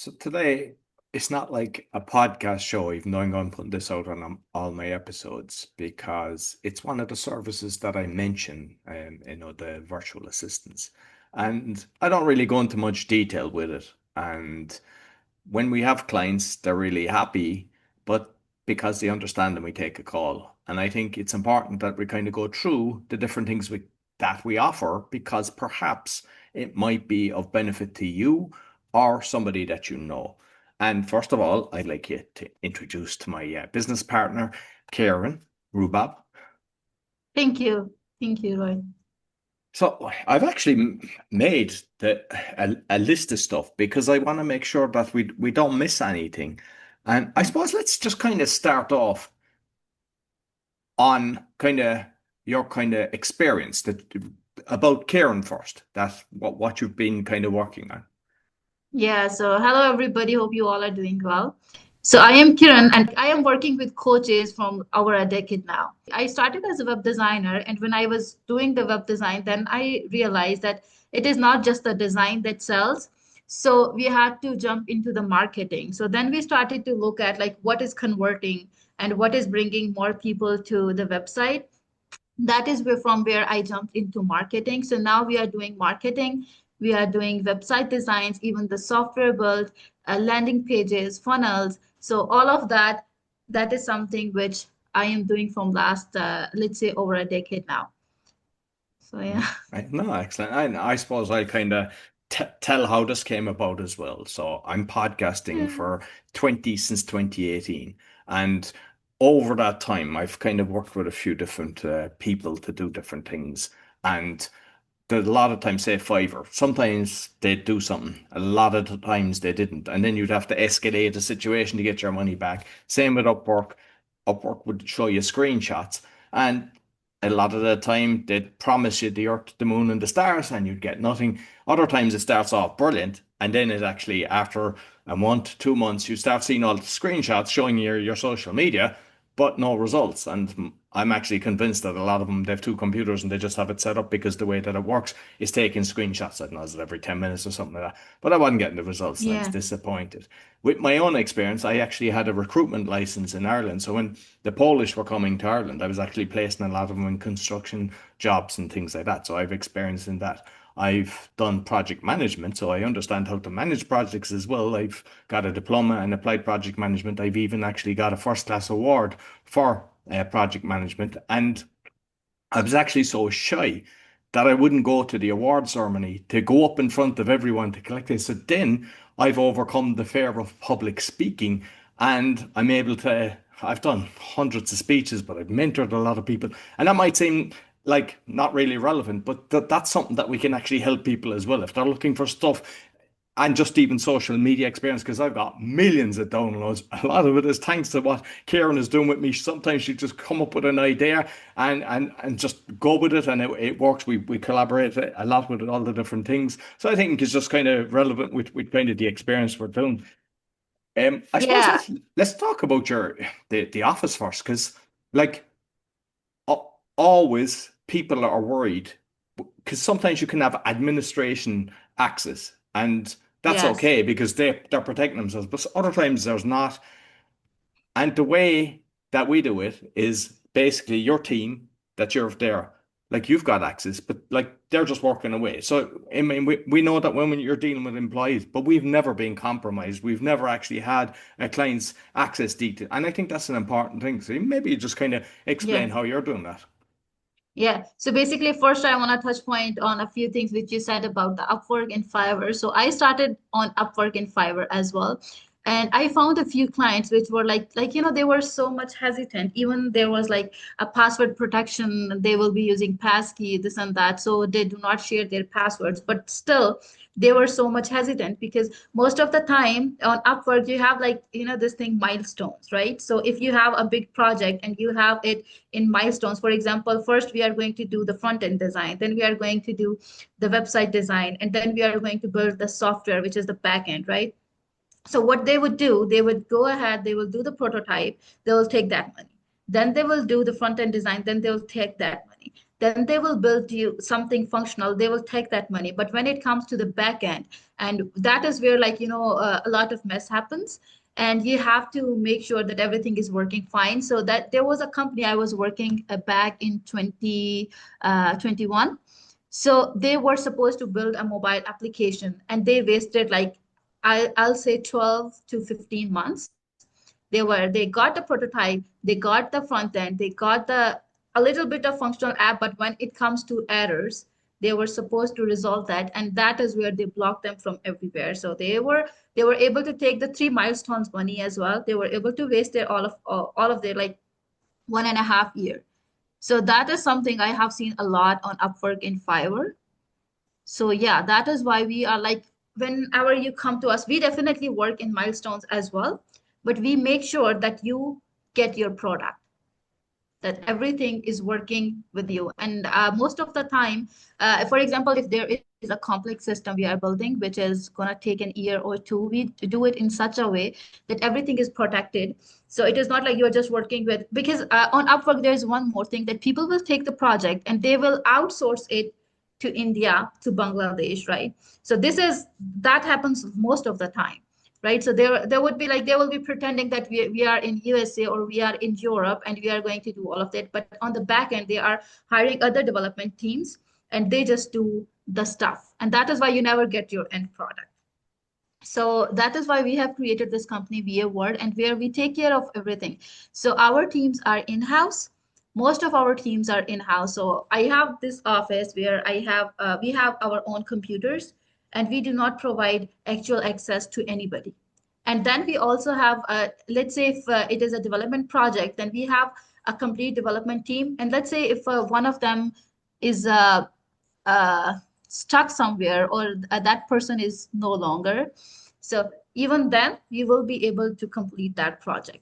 So today, it's not like a podcast show, even though I'm going to put this out on all my episodes, because it's one of the services that I mention, the virtual assistants. And I don't really go into much detail with it. And when we have clients, they're really happy, but because they understand and we take a call. And I think it's important that we kind of go through the different things that we offer because perhaps it might be of benefit to you or somebody that you know. And first of all, I'd like you to introduce to my business partner, Kiran Rubab. Thank you. Thank you, Roy. So I've actually made a list of stuff because I want to make sure that we don't miss anything. And I suppose let's just kind of start off on kind of your kind of experience that about Karen first. That's what you've been kind of working on. Yeah, so hello everybody. Hope you all are doing well. So I am Kiran and I am working with coaches from over a decade now. I started as a web designer, and when I was doing the web design, then I realized that it is not just the design that sells. So we had to jump into the marketing. So then we started to look at like what is converting and what is bringing more people to the website. That is where I jumped into marketing. So now we are doing marketing, we are doing website designs, even the software build, landing pages, funnels. So all of that, that is something which I am doing from last, let's say, over a decade now. So yeah. Right. No, excellent. I suppose I kind of tell how this came about as well. So I'm podcasting Yeah. for 20 since 2018. And over that time, I've kind of worked with a few different people to do different things. And there's a lot of times, say Fiverr, sometimes they'd do something. A lot of the times they didn't. And then you'd have to escalate the situation to get your money back. Same with Upwork. Upwork would show you screenshots. And a lot of the time they'd promise you the earth, the moon, and the stars, and you'd get nothing. Other times it starts off brilliant, and then it actually, after a month, 2 months, you start seeing all the screenshots showing your social media, but no results. And I'm actually convinced that a lot of them, they have two computers and they just have it set up because the way that it works is taking screenshots. I don't know, is it every 10 minutes or something like that? But I wasn't getting the results and I was Yeah. disappointed. With my own experience, I actually had a recruitment license in Ireland. So when the Polish were coming to Ireland, I was actually placing a lot of them in construction jobs and things like that. So I've experienced in that. I've done project management, so I understand how to manage projects as well. I've got a diploma in applied project management. I've even actually got a first class award for project management. And I was actually so shy that I wouldn't go to the award ceremony to go up in front of everyone to collect it. So then I've overcome the fear of public speaking and I'm able to. I've done hundreds of speeches, but I've mentored a lot of people. And that might seem like not really relevant, but that's something that we can actually help people as well. If they're looking for stuff and just even social media experience because I've got millions of downloads. A lot of it is thanks to what Karen is doing with me. Sometimes she just come up with an idea and just go with it, and it works. We collaborate a lot with all the different things. So I think it's just kind of relevant with kind of the experience we're doing. I suppose Yeah. let's talk about the office first because like always people are worried because sometimes you can have administration access and that's Yes. okay because they're protecting themselves, but other times there's not. And the way that we do it is basically your team that you're there, like you've got access, but like they're just working away. So I mean, we know that when you're dealing with employees, but we've never been compromised. We've never actually had a client's access detail, and I think that's an important thing. So maybe you just kind of Yeah. explain how you're doing that. Yeah. So basically, first I want to touch point on a few things which you said about the Upwork and Fiverr. So I started on Upwork and Fiverr as well. And I found a few clients which were they were so much hesitant. Even there was like a password protection. They will be using passkey, this and that. So they do not share their passwords. But still, they were so much hesitant because most of the time on Upwork, you have this thing milestones, right? So if you have a big project and you have it in milestones. For example, first we are going to do the front end design, then we are going to do the website design, and then we are going to build the software, which is the back end, right? So what they would do, they would go ahead, they will do the prototype, they will take that money. Then they will do the front end design, then they will take that money. then they will build you something functional. They will take that money. But when it comes to the back end, and that is where like, a lot of mess happens. And you have to make sure that everything is working fine. So that there was a company I was working back in 2021. So they were supposed to build a mobile application and they wasted like, I'll say 12 to 15 months. They got the prototype, they got the front end, they got a little bit of functional app, but when it comes to errors, they were supposed to resolve that, and that is where they blocked them from everywhere. So they were able to take the 3 milestones money as well. They were able to waste their all of their like 1.5 year. So that is something I have seen a lot on Upwork and Fiverr. So yeah, that is why we are like, whenever you come to us, we definitely work in milestones as well, but we make sure that you get your product, that everything is working with you. And most of the time, for example, if there is a complex system we are building, which is going to take an year or two, we do it in such a way that everything is protected. So it is not like you're just working with, because on Upwork, there's one more thing, that people will take the project and they will outsource it to India, to Bangladesh, right? So that happens most of the time, right? So there would be like, they will be pretending that we are in USA or we are in Europe and we are going to do all of that. But on the back end, they are hiring other development teams and they just do the stuff. And that is why you never get your end product. So that is why we have created this company via Word, and where we take care of everything. So our teams are in-house. Most of our teams are in-house. So I have this office where we have our own computers, and we do not provide actual access to anybody. And then we also have, let's say if it is a development project, then we have a complete development team. And let's say if one of them is uh, stuck somewhere, or that person is no longer, so even then you will be able to complete that project.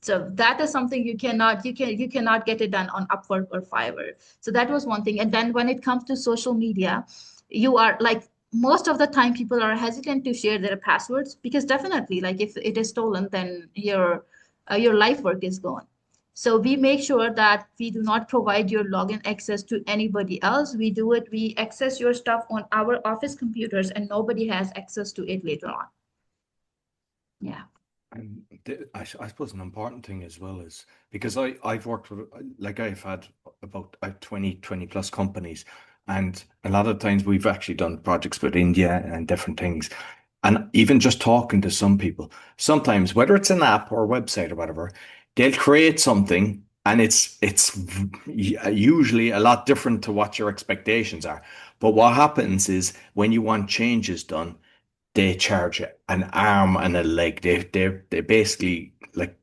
So that is something you cannot get it done on Upwork or Fiverr. So that was one thing. And then when it comes to social media, you are like, most of the time people are hesitant to share their passwords, because definitely like if it is stolen, then your life work is gone. So we make sure that we do not provide your login access to anybody else. We access your stuff on our office computers, and nobody has access to it later on. Yeah. And I suppose an important thing as well is, because I've worked with, like I've had about 20 plus companies, and a lot of times we've actually done projects with India and different things. And even just talking to some people, sometimes whether it's an app or a website or whatever, they'll create something and it's usually a lot different to what your expectations are. But what happens is when you want changes done, they charge an arm and a leg. They basically like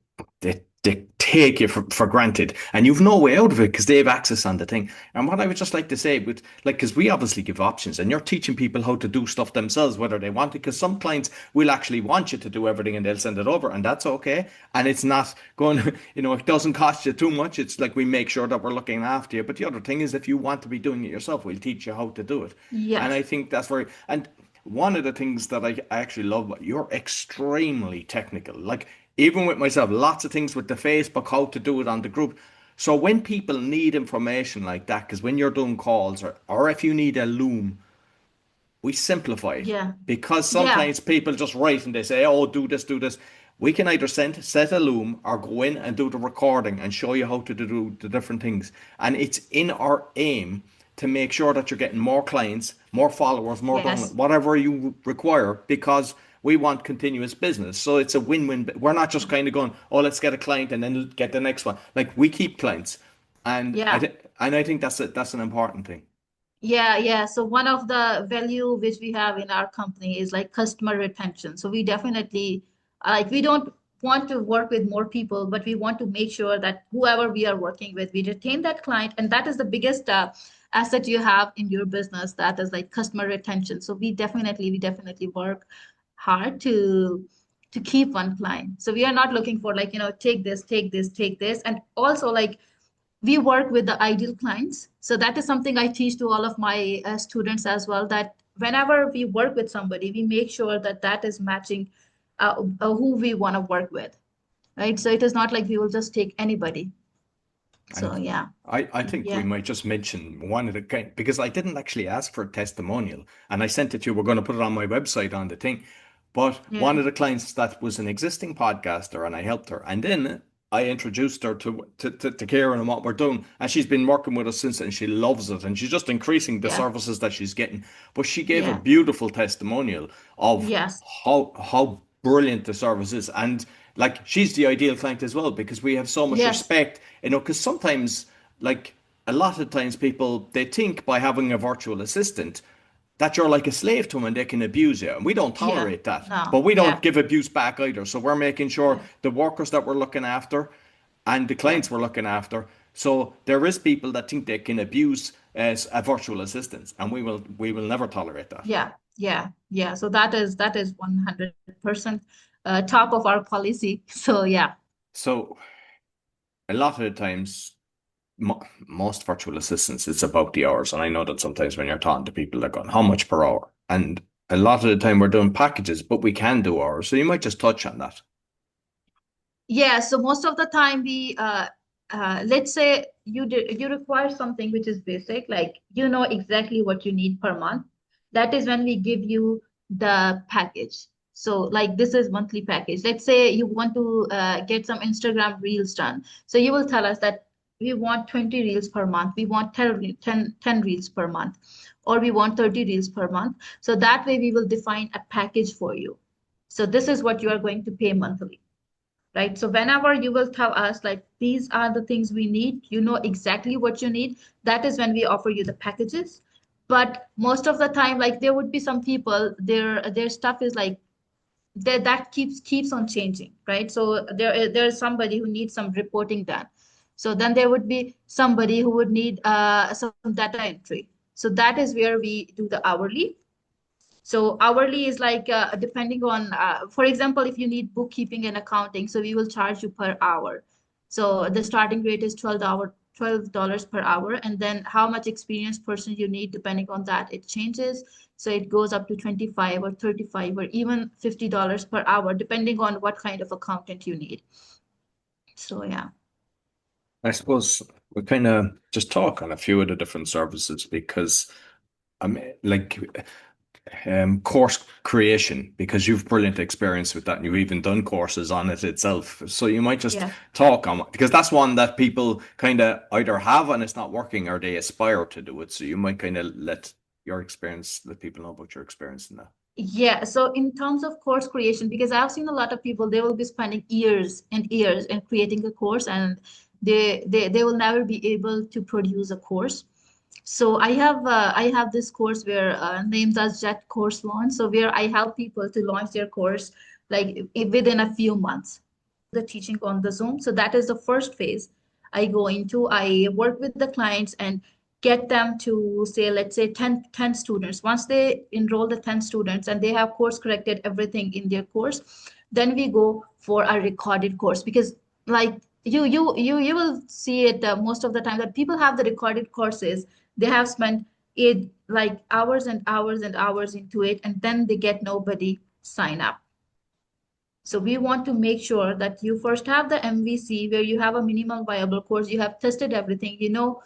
they take you for granted, and you've no way out of it because they have access on the thing. And what I would just like to say, with like, because we obviously give options, and you're teaching people how to do stuff themselves, whether they want it. Because some clients will actually want you to do everything, and they'll send it over, and that's okay. And it's not going, it doesn't cost you too much. It's like we make sure that we're looking after you. But the other thing is, if you want to be doing it yourself, we'll teach you how to do it. And I Yes. think that's very, and one of the things that I actually love, you're extremely technical. Like, even with myself, lots of things with the Facebook, how to do it on the group. So when people need information like that, because when you're doing calls, or if you need a loom, we simplify it, Yeah. because Yeah. sometimes people just write and they say, "Oh, do this, do this." We can either set a loom or go in and do the recording and show you how to do the different things. And it's in our aim to make sure that you're getting more clients, more followers, more downloads, Yes. whatever you require, because we want continuous business. So it's a win-win. We're not just kind of going, "Oh, let's get a client and then get the next one." Like, we keep clients, and Yeah. I think that's an important thing. Yeah, yeah. So one of the value which we have in our company is like customer retention. So we definitely like, we don't want to work with more people, but we want to make sure that whoever we are working with, we retain that client, and that is the biggest asset you have in your business. That is like customer retention. So we definitely work hard to keep one client. So we are not looking for like, take this, take this, take this, and also like we work with the ideal clients. So that is something I teach to all of my students as well, that whenever we work with somebody, we make sure that that is matching who we want to work with, right? So it is not like we will just take anybody. So And yeah, I think we yeah, might just mention one of the kind because I didn't actually ask for a testimonial and I sent it to you. We're going to put it on my website on the thing. But one yeah, of the clients that was an existing podcaster and I helped her. And then I introduced her to Kieran and what we're doing. And she's been working with us since and she loves it. And she's just increasing the yeah, services that she's getting. But she gave a yeah, beautiful testimonial of yes, how brilliant the service is. And like she's the ideal client as well because we have so much yes, respect, because sometimes like a lot of times people they think by having a virtual assistant that you're like a slave to them and they can abuse you. And we don't yeah, tolerate that. no, But we don't yeah, give abuse back either. So we're making sure yeah, the workers that we're looking after and the yeah, clients we're looking after. So there is people that think they can abuse as a virtual assistant, and we will never tolerate that. yeah, yeah, yeah. So that is 100% top of our policy. So yeah. So a lot of the times most virtual assistants, it's about the hours. And I know that sometimes when you're talking to people, they're going, how much per hour? And a lot of the time we're doing packages, but we can do hours. So you might just touch on that. Yeah, so most of the time we let's say you require something which is basic, like you know exactly what you need per month. That is when we give you the package. So like this is monthly package. Let's say you want to get some Instagram reels done. So you will tell us that we want 20 reels per month, we want 10 reels per month, or we want 30 reels per month. So that way we will define a package for you. So this is what you are going to pay monthly, right? So whenever you will tell us like these are the things we need, you know exactly what you need, that is when we offer you the packages. But most of the time, like there would be some people, their stuff is like that keeps on changing, right? So there's somebody who needs some reporting done. So then there would be somebody who would need some data entry. So that is where we do the hourly. So hourly is like depending on, for example, if you need bookkeeping and accounting, so we will charge you per hour. So the starting rate is $12 per hour, and then how much experienced person you need, depending on that, it changes. So it goes up to 25 or 35 or even $50 per hour, depending on what kind of accountant you need. So yeah. I suppose we kind of just talk on a few of the different services because I'm like course creation because you've brilliant experience with that and you've even done courses on it itself. So you might just Yeah. talk on because that's one that people kind of either have and it's not working or they aspire to do it. So you might kind of let people know about your experience in that. Yeah, so in terms of course creation, because I've seen a lot of people, they will be spending years and years in creating a course, and they will never be able to produce a course. So I have this course where named as Jet Course Launch. So where I help people to launch their course like within a few months. The teaching on the Zoom. So that is the first phase I go into. I work with the clients and get them to say, let's say 10 students. Once they enroll the 10 students and they have course corrected everything in their course, then we go for a recorded course because like you will see it most of the time that people have the recorded courses. They have spent it like hours and hours and hours into it, and then they get nobody sign up. So we want to make sure that you first have the MVC where you have a minimum viable course, you have tested everything, you know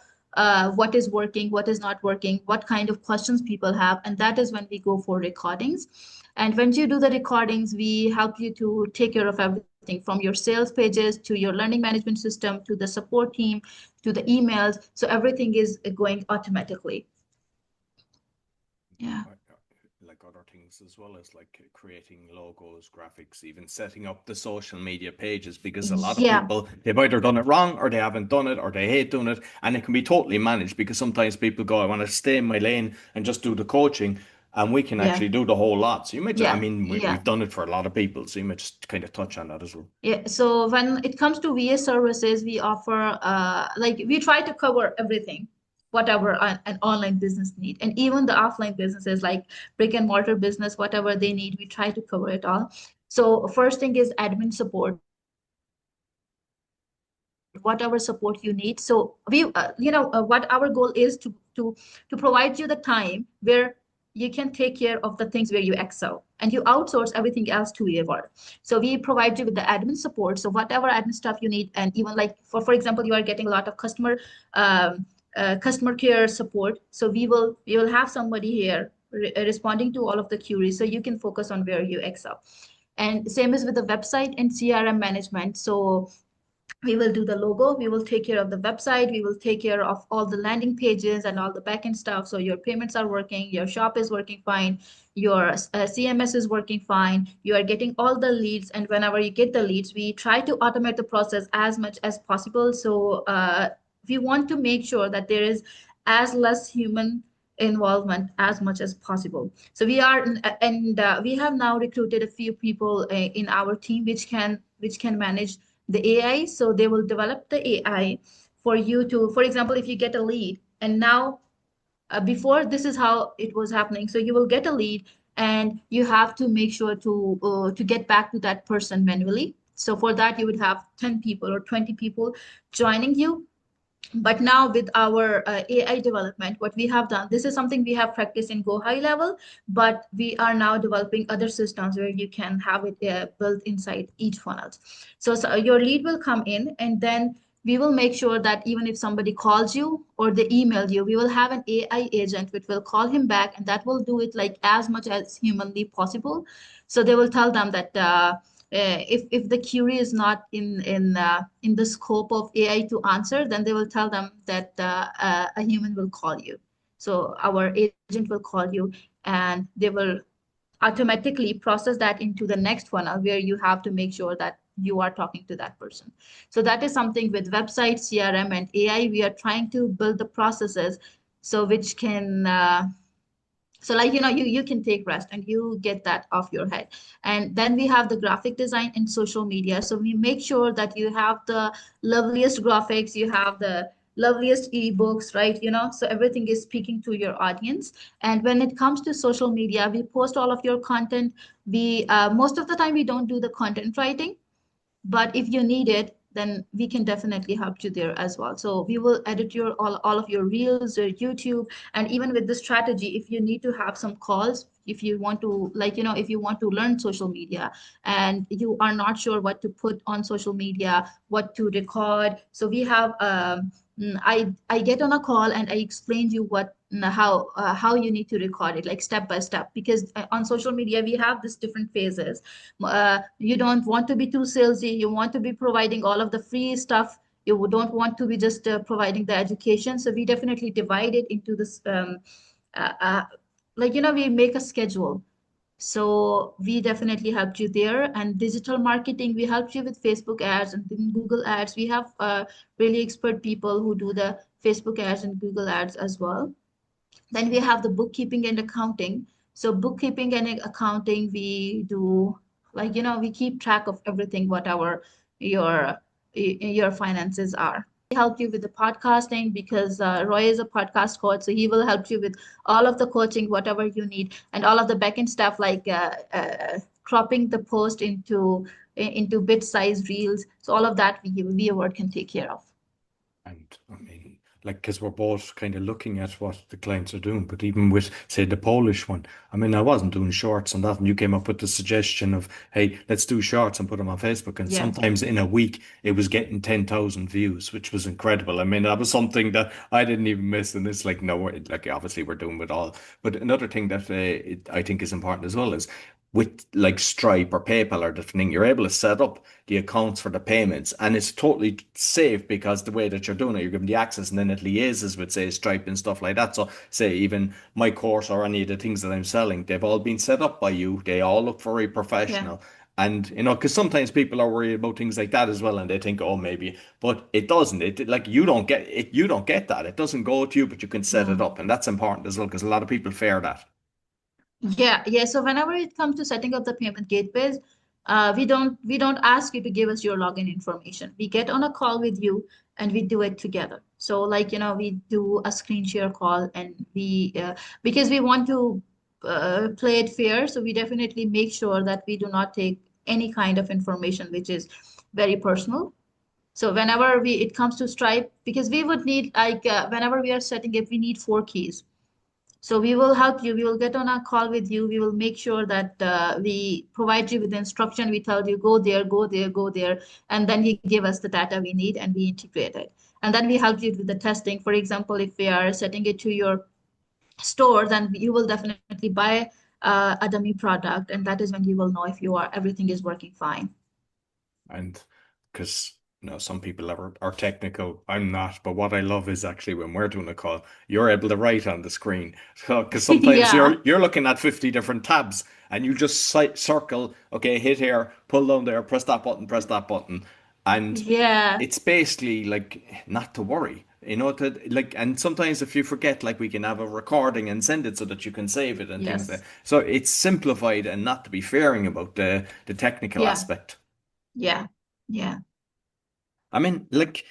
what is working, what is not working, what kind of questions people have, and that is when we go for recordings. And when you do the recordings, we help you to take care of everything from your sales pages to your learning management system to the support team to the emails. So everything is going automatically. Yeah. Like other things as well as like creating logos, graphics, even setting up the social media pages because a lot of Yeah. people they've either done it wrong or they haven't done it or they hate doing it and it can be totally managed because sometimes people go, I want to stay in my lane and just do the coaching and we can Yeah. actually do the whole lot. So you might just, I Yeah. mean, Yeah. we've done it for a lot of people, so you might just kind of touch on that as well. Yeah, so when it comes to VA services, we offer like we try to cover everything, whatever an online business need, and even the offline businesses like brick and mortar business, whatever they need, we try to cover it all. So first thing is admin support, whatever support you need. So we, what our goal is to provide you the time where you can take care of the things where you excel and you outsource everything else to Evar. So we provide you with the admin support. So whatever admin stuff you need, and even like for example, you are getting a lot of um, customer care support. So we will have somebody here responding to all of the queries, so you can focus on where you excel. And same as with the website and CRM management. So we will do the logo, we will take care of the website, we will take care of all the landing pages and all the backend stuff. So your payments are working, your shop is working fine, your CMS is working fine, you are getting all the leads. And whenever you get the leads, we try to automate the process as much as possible. So we want to make sure that there is as less human involvement as much as possible. So we are, and we have now recruited a few people in our team which can manage the AI. So they will develop the AI for you to, for example, if you get a lead, and now before this is how it was happening. So you will get a lead and you have to make sure to get back to that person manually. So for that, you would have 10 people or 20 people joining you. But now with our AI development, what we have done, this is something we have practiced in Go High level, but we are now developing other systems where you can have it built inside each funnel. So your lead will come in, and then we will make sure that even if somebody calls you or they email you, we will have an AI agent which will call him back, and that will do it like as much as humanly possible. So they will tell them that if the query is not in the scope of AI to answer, then they will tell them that a human will call you. So our agent will call you, and they will automatically process that into the next funnel where you have to make sure that you are talking to that person. So that is something with website, CRM, and AI. We are trying to build the processes so which can so like you can take rest and you get that off your head. And then we have the graphic design and social media. So we make sure that you have the loveliest graphics, you have the loveliest ebooks, right? So everything is speaking to your audience. And when it comes to social media, we post all of your content. We most of the time we don't do the content writing, but if you need it, then we can definitely help you there as well. So we will edit your all of your reels or YouTube. And even with the strategy, if you need to have some calls, if you want to if you want to learn social media and you are not sure what to put on social media, what to record, so we have I get on a call and I explain you how you need to record it, like step by step, because on social media we have these different phases. You don't want to be too salesy, you want to be providing all of the free stuff, you don't want to be just providing the education. So we definitely divide it into this uh, uh, we make a schedule. So we definitely helped you there. And digital marketing, we helped you with Facebook ads and then Google ads. We have really expert people who do the Facebook ads and Google ads as well. Then we have the bookkeeping and accounting. So bookkeeping and accounting, we do we keep track of everything, what your your finances are. We help you with the podcasting because Roy is a podcast coach, so he will help you with all of the coaching, whatever you need, and all of the backend stuff like cropping the post into bit-sized reels. So all of that we Word can take care of. And I mean, like, because we're both kind of looking at what the clients are doing, but even with, say, the Polish one, I mean, I wasn't doing shorts and that, and you came up with the suggestion of, hey, let's do shorts and put them on Facebook. And Yeah. sometimes in a week, it was getting 10,000 views, which was incredible. I mean, that was something that I didn't even miss. And it's like, no, like, obviously, we're doing it all. But another thing that I think is important as well is with like Stripe or PayPal or different thing, you're able to set up the accounts for the payments, and it's totally safe because the way that you're doing it, you're given the access, and then it liaises with, say, Stripe and stuff like that. So, say even my course or any of the things that I'm selling, they've all been set up by you. They all look very Yeah. professional. And because sometimes people are worried about things like that as well, and they think, oh, maybe, but it doesn't. Like you don't get it, you don't get that. It doesn't go to you, but you can set it No. up, and that's important as well because a lot of people fear that. Yeah, yeah. So whenever it comes to setting up the payment gateways, we don't ask you to give us your login information. We get on a call with you and we do it together. So we do a screen share call, and we because we want to play it fair. So we definitely make sure that we do not take any kind of information which is very personal. So whenever it comes to Stripe, because we would need whenever we are setting it, we need four keys. So we will help you. We will get on a call with you. We will make sure that we provide you with the instruction. We tell you go there, go there, go there, and then you give us the data we need and we integrate it. And then we help you with the testing. For example, if we are setting it to your store, then you will definitely buy a dummy product, and that is when you will know if you are everything is working fine. And because some people are technical, I'm not. But what I love is actually when we're doing a call, you're able to write on the screen. So because sometimes Yeah, you're looking at 50 different tabs and you just circle, okay, hit here, pull down there, press that button, and yeah, it's basically like not to worry. To like, and sometimes if you forget, like we can have a recording and send it so that you can save it and things like yes, that. So it's simplified and not to be fearing about the technical yeah, aspect. yeah, yeah, I mean, like,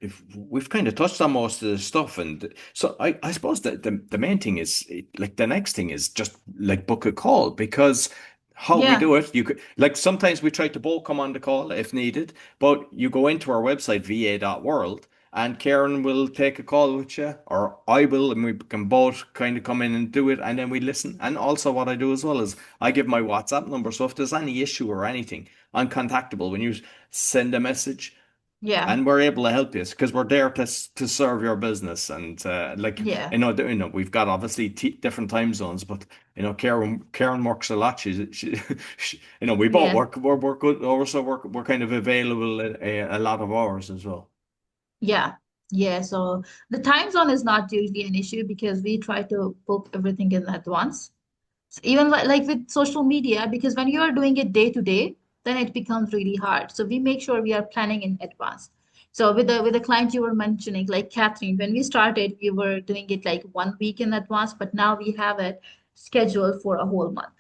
if we've kind of touched on most of the stuff, and so I suppose that the main thing is like the next thing is just like book a call because how we yeah, do it, you could like sometimes we try to both come on the call if needed, but you go into our website va.world and Karen will take a call with you, or I will, and we can both kind of come in and do it, and then we listen. And also, what I do as well is I give my WhatsApp number, so if there's any issue or anything, I'm contactable. When you send a message yeah, and we're able to help you because we're there to serve your business and like yeah, we've got obviously different time zones, but Karen works a lot. We both yeah. we're good. Also, we're kind of available a lot of hours as well. Yeah, yeah. So the time zone is not usually an issue because we try to book everything in advance. Even like with social media, because when you are doing it day to day, then it becomes really hard. So we make sure we are planning in advance. So with the client you were mentioning, like Catherine, when we started, we were doing it like 1 week in advance, but now we have it scheduled for a whole month.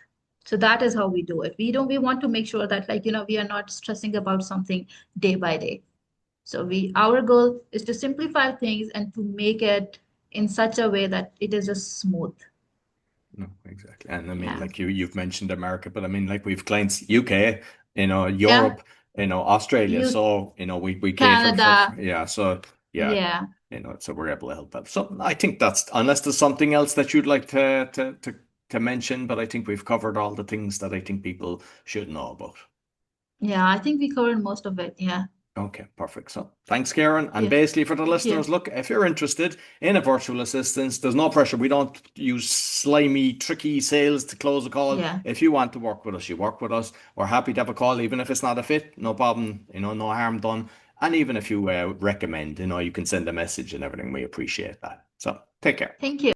So that is how we do it. We want to make sure that like, we are not stressing about something day by day. So our goal is to simplify things and to make it in such a way that it is just smooth. No, exactly. And I mean, Yeah. like you've mentioned America, but I mean, like we've clients UK, Yeah. Europe, Australia. You, So, we cater Canada. yeah. So, yeah, Yeah. so we're able to help out. So I think that's, unless there's something else that you'd like to mention, but I think we've covered all the things that I think people should know about. Yeah. I think we covered most of it. Yeah. Okay, perfect. So thanks, Karen. And Yeah. basically for the Thank you. listeners, look, if you're interested in a virtual assistant, there's no pressure. We don't use slimy, tricky sales to close a call. Yeah. If you want to work with us, you work with us. We're happy to have a call, even if it's not a fit, no problem, no harm done. And even if you recommend, you can send a message and everything. We appreciate that. So take care. Thank you.